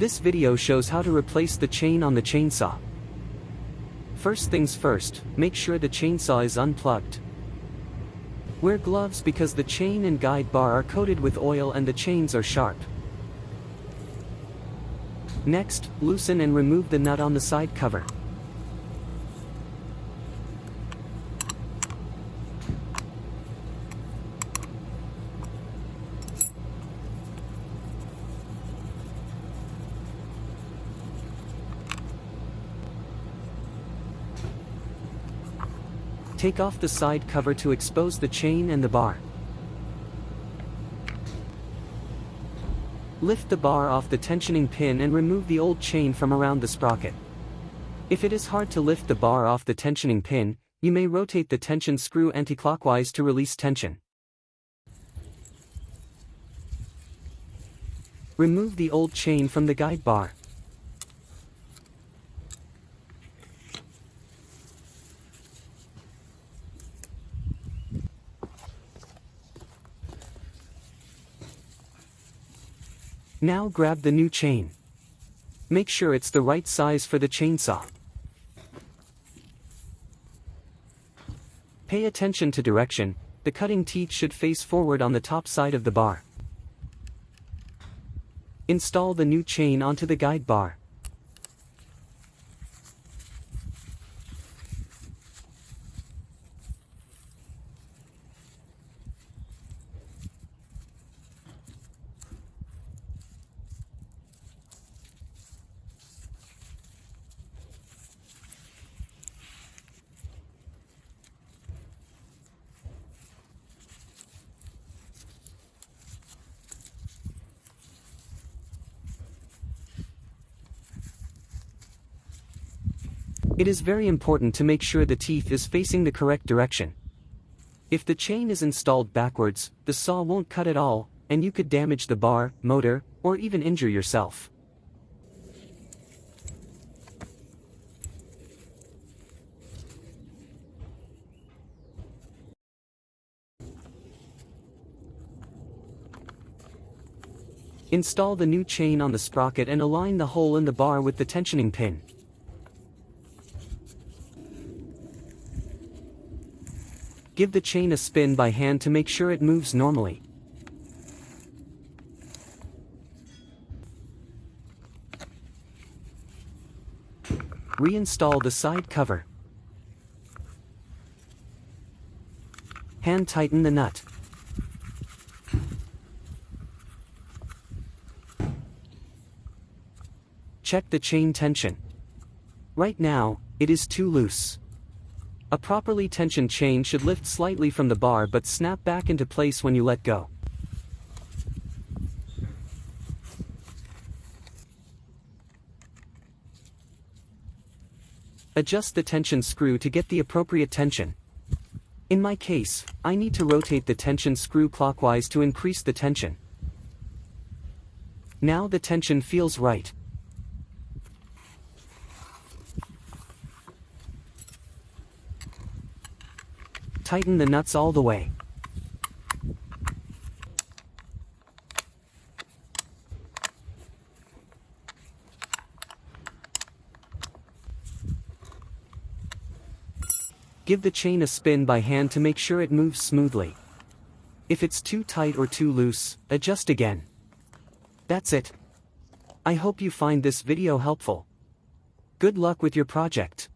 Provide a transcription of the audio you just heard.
This video shows how to replace the chain on the chainsaw. First things first, make sure the chainsaw is unplugged. Wear gloves because the chain and guide bar are coated with oil and the chains are sharp. Next, loosen and remove the nut on the side cover. Take off the side cover to expose the chain and the bar. Lift the bar off the tensioning pin and remove the old chain from around the sprocket. If it is hard to lift the bar off the tensioning pin, you may rotate the tension screw anti-clockwise to release tension. Remove the old chain from the guide bar. Now grab the new chain. Make sure it's the right size for the chainsaw. Pay attention to direction, the cutting teeth should face forward on the top side of the bar. Install the new chain onto the guide bar. It is very important to make sure the teeth is facing the correct direction. If the chain is installed backwards, the saw won't cut at all, and you could damage the bar, motor, or even injure yourself. Install the new chain on the sprocket and align the hole in the bar with the tensioning pin. Give the chain a spin by hand to make sure it moves normally. Reinstall the side cover. Hand tighten the nut. Check the chain tension. Right now, it is too loose. A properly tensioned chain should lift slightly from the bar but snap back into place when you let go. Adjust the tension screw to get the appropriate tension. In my case, I need to rotate the tension screw clockwise to increase the tension. Now the tension feels right. Tighten the nuts all the way. Give the chain a spin by hand to make sure it moves smoothly. If it's too tight or too loose, adjust again. That's it. I hope you find this video helpful. Good luck with your project.